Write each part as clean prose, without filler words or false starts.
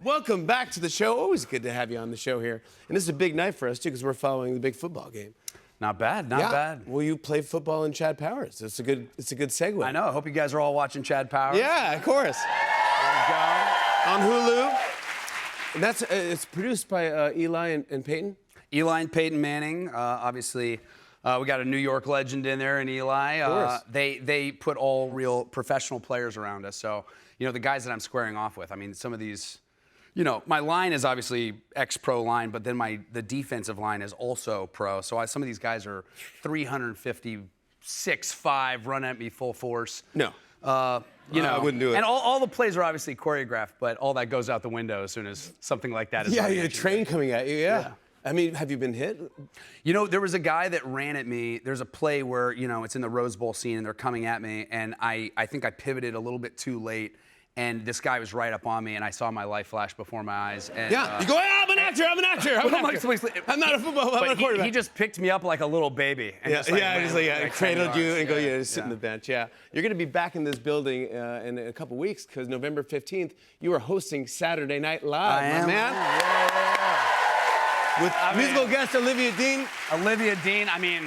Welcome back to the show. Always good to have you on the show here. And this is a big night for us, too, because we're following the big football game. Not bad, not bad. Well, you play football in Chad Powers. It's a good segue. I know. I hope you guys are all watching Chad Powers. Yeah, of course. There we go. On Hulu. And that's it's produced by Eli and Peyton. Eli and Peyton Manning, obviously. We got a New York legend in there, and Eli. Of course. They put all real professional players around us. So, you know, the guys that I'm squaring off with, I mean, some of these, you know, my line is obviously ex-pro line, but then the defensive line is also pro. So some of these guys are 350, 6'5", run at me full force. No. You know, I wouldn't do it. And all the plays are obviously choreographed, but all that goes out the window as soon as something like that is Yeah, running you at had a train coming at you, yeah. I mean, have you been hit? You know, there was a guy that ran at me. There's a play where, you know, it's in the Rose Bowl scene and they're coming at me, and I think I pivoted a little bit too late, and this guy was right up on me, and I saw my life flash before my eyes. And, Yeah, you go, I'm an actor, I'm an actor, I'm an actor. I'm not a football, I'm a quarterback. He just picked me up like a little baby. And just cradled you and go, just sit Yeah. on the bench, yeah. You're going to be back in this building in a couple weeks because November 15th, you are hosting Saturday Night Live, I am. my man. Yeah. With musical guest Olivia Dean. Olivia Dean, I mean,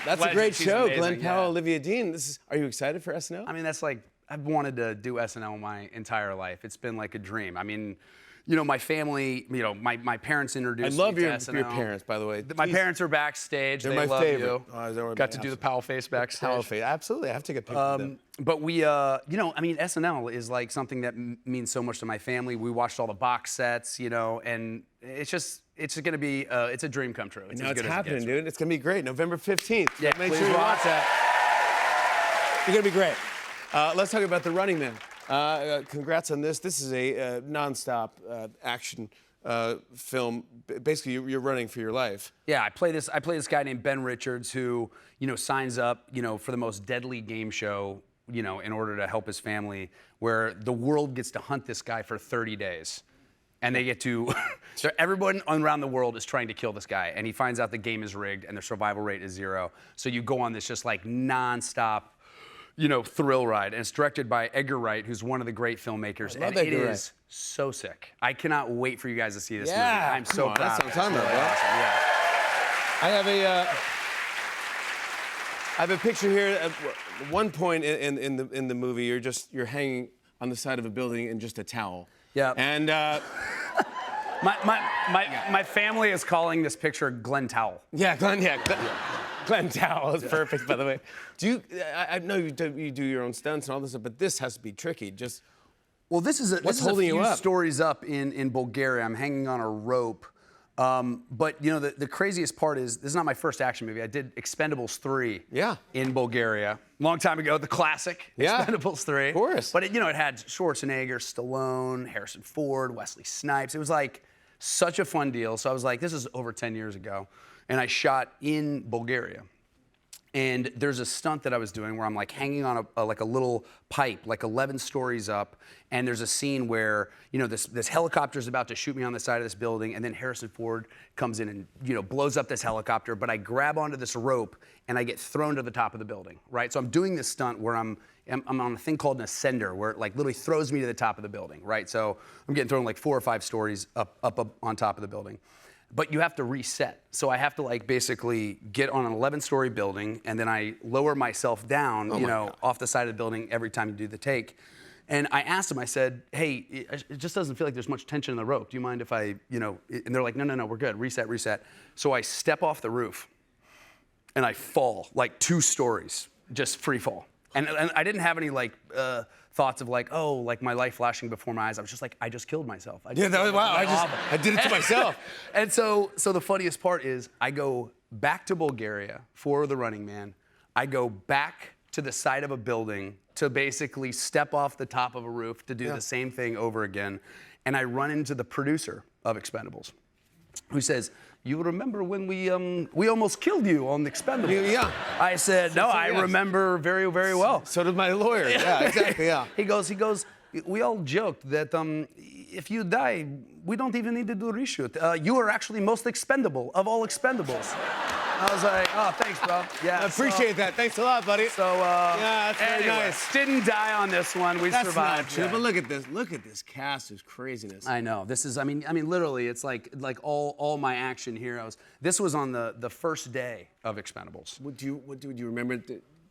That's legend. a great She's show. amazing, Glenn Powell, yeah. Olivia Dean. Are you excited for SNL? I mean, that's like, I've wanted to do SNL my entire life. It's been like a dream. I mean, you know, my family, you know, my parents I introduced love me to your SNL. parents, by the way. My parents are backstage. They're they my love favorite. you. Oh, they're Got to my do the Powell face backstage. Powell face. Absolutely. I have to get pictures with them. But we, you know, I mean, SNL is like something that means so much to my family. We watched all the box sets, you know, and it's going to be, it's a dream come true. It's Now as it's good as it happening, gets. dude. It's going to be great. November 15th. Yeah, Make please sure you watch. watch that. You're going to be great. Let's talk about The Running Man. Congrats on this. This is a nonstop action film. Basically, you're running for your life. Yeah, I play this guy named Ben Richards who, you know, signs up, you know, for the most deadly game show, you know, in order to help his family, where the world gets to hunt this guy for 30 days. And they get to, so everyone around the world is trying to kill this guy, and he finds out the game is rigged and the survival rate is 0. So you go on this just like nonstop, you know, thrill ride. And it's directed by Edgar Wright, who's one of the great filmmakers. I love and Edgar it Wright. is so sick. I cannot wait for you guys to see this movie. Yeah, I'm so come on, proud. that's what I'm of it. talking about, It's bro. really awesome. Yeah. I have a picture here. At one point in the movie, you're hanging on the side of a building in just a towel. Yeah. And My family is calling this picture Glenn Towel. Glenn Towell is perfect, by the way. I know you do your own stunts and all this stuff, but this has to be tricky. Well, this is a holding you few up? stories up in Bulgaria. I'm hanging on a rope. But you know, the craziest part is this is not my first action movie. I did Expendables 3 in Bulgaria. Long time ago, the classic Expendables 3. Of course. But it had Schwarzenegger, Stallone, Harrison Ford, Wesley Snipes. It was like such a fun deal. So I was like, this is over 10 years ago. And I shot in Bulgaria. And there's a stunt that I was doing where I'm like hanging on a little pipe, like 11 stories up. And there's a scene where, you know, this helicopter's about to shoot me on the side of this building, and then Harrison Ford comes in and, you know, blows up this helicopter. But I grab onto this rope and I get thrown to the top of the building, right? So I'm doing this stunt where I'm on a thing called an ascender, where it like literally throws me to the top of the building, right? So I'm getting thrown like 4 or 5 stories up on top of the building. But you have to reset. So I have to like basically get on an 11-story building, and then I lower myself down, off the side of the building every time you do the take. And I asked them, I said, hey, it just doesn't feel like there's much tension in the rope. Do you mind if I, and they're like, no, we're good, reset. So I step off the roof and I fall like 2 stories, just free fall. And I didn't have any like thoughts of like, oh, like my life flashing before my eyes. I was just like, I just killed myself. I did it to myself. And so the funniest part is I go back to Bulgaria for The Running Man. I go back to the side of a building to basically step off the top of a roof to do the same thing over again. And I run into the producer of Expendables, who says, you remember when we almost killed you on the Expendables? Yeah. I said, no, I remember very, very well. So did my lawyer. Yeah, exactly, yeah. He goes, we all joked that if you die, we don't even need to do a reshoot. You are actually most expendable of all Expendables. I was like, oh, thanks, bro. Yeah. I appreciate that. Thanks a lot, buddy. So, yeah, that's very anyway, nice. Didn't die on this one. We That's survived. not true, Yeah. but look at this. Look at this cast of craziness. I know. This is, I mean, literally, it's like all my action heroes. This was on the first day of Expendables. Do you remember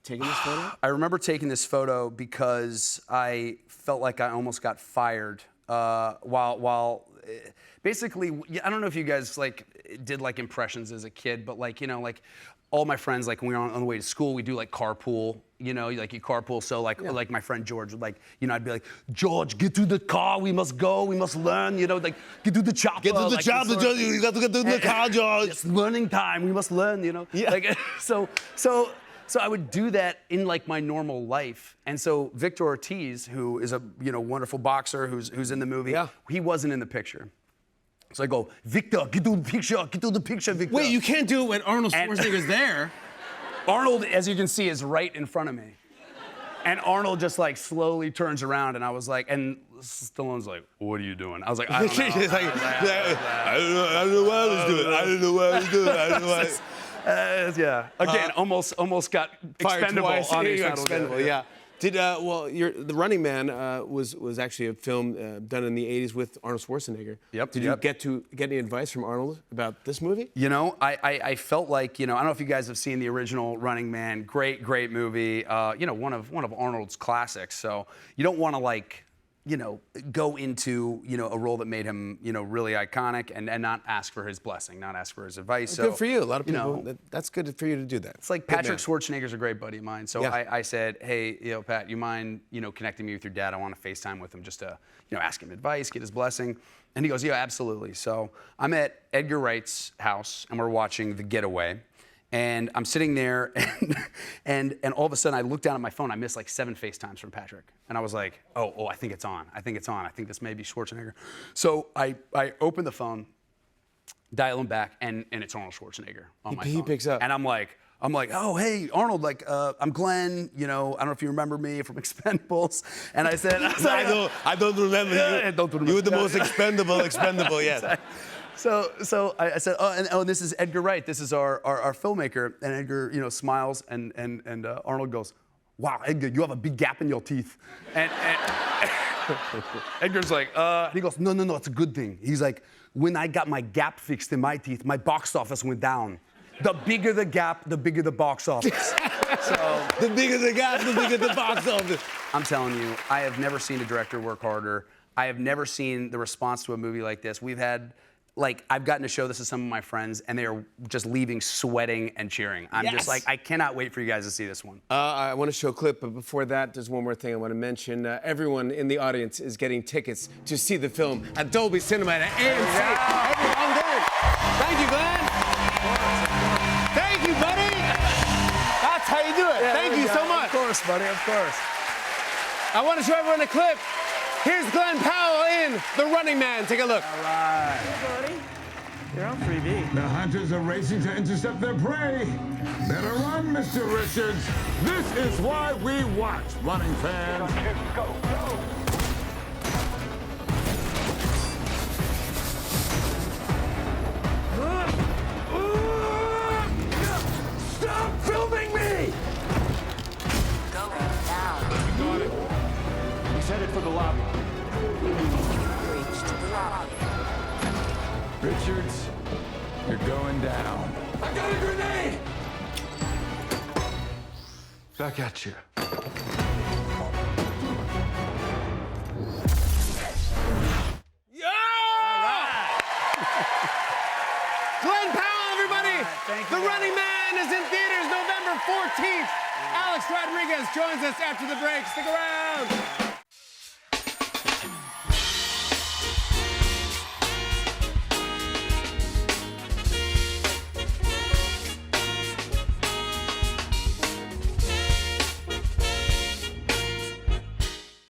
taking this photo? I remember taking this photo because I felt like I almost got fired while basically, I don't know if you guys like did like impressions as a kid, but like, you know, like all my friends, like when we were on the way to school, we do like carpool, you know, like you carpool. So like my friend George would like, you know, I'd be like, George, get to the car, we must go, we must learn, you know, like get to the chopper. Get to the like, chopper, George. You got to get to the car, George. It's learning time, we must learn, you know. Yeah. Like, so I would do that in like my normal life. And so Victor Ortiz, who is a wonderful boxer who's in the movie, he wasn't in the picture. So I go, Victor, get to the picture, Victor. Wait, you can't do it when Arnold Schwarzenegger's there. Arnold, as you can see, is right in front of me. And Arnold just like slowly turns around and I was like, and Stallone's like, what are you doing? I was like, I don't know. He's like, I don't know what I was doing. I don't know what I was doing. I don't know what. Yeah. Again, almost got expendable twice. on Yeah, Expendables. expendable. Yeah. Did The Running Man was actually a film done in the '80s with Arnold Schwarzenegger. Yep. Did you get any advice from Arnold about this movie? You know, I felt like, you know, I don't know if you guys have seen the original Running Man. Great movie. You know, one of Arnold's classics. So you don't want to like, you know, go into, you know, a role that made him, you know, really iconic and not ask for his blessing, not ask for his advice. So, Good for you. A lot of people. You know, that's good for you to do that. it's like Good Patrick man. Schwarzenegger's a great buddy of mine. So Yeah. I said, hey, you know, Pat, you mind, you know, connecting me with your dad? I want to FaceTime with him just to, you know, ask him advice, get his blessing. And he goes, yeah, absolutely. So I'm at Edgar Wright's house and we're watching The Getaway. And I'm sitting there, and all of a sudden I look down at my phone. I missed like 7 FaceTimes from Patrick, and I was like, oh, I think it's on. I think this may be Schwarzenegger. So I open the phone, dial him back, and it's Arnold Schwarzenegger on my phone. He picks up. And I'm like, oh, hey, Arnold, like, I'm Glenn. You know, I don't know if you remember me from Expendables. And I said, I don't remember you. I don't remember. You were the most expendable, yes. So I said, and this is Edgar Wright. This is our filmmaker. And Edgar, you know, smiles, and Arnold goes, wow, Edgar, you have a big gap in your teeth. And Edgar's like, he goes, no, it's a good thing. He's like, when I got my gap fixed in my teeth, my box office went down. The bigger the gap, the bigger the box office. So The bigger the gap, the bigger the box office. I'm telling you, I have never seen a director work harder. I have never seen the response to a movie like this. We've had, like, I've gotten to show this to some of my friends, and they are just leaving sweating and cheering. I'm Yes. just like, I cannot wait for you guys to see this one. I want to show a clip, but before that, there's one more thing I want to mention. Everyone in the audience is getting tickets to see the film at Dolby Cinema at AMC. Everyone there. Thank you, Glenn. Thank you, buddy. That's how you do it. Thank you so much. Of course, buddy, of course. I want to show everyone a clip. Here's Glenn Powell in The Running Man. Take a look. All right. Hey, buddy. You're on freebie. The hunters are racing to intercept their prey. Better run, Mr. Richards. This is why we watch, running fans. Go, go. Stop filming me! Going down. Got it. He's headed for the lobby. Reached the lobby. Richards, you're going down. I got a grenade! Back at you. Glenn Powell, everybody. Thank The you. Running Man is in theaters November 14th. Alex Rodriguez joins us after the break. Stick around.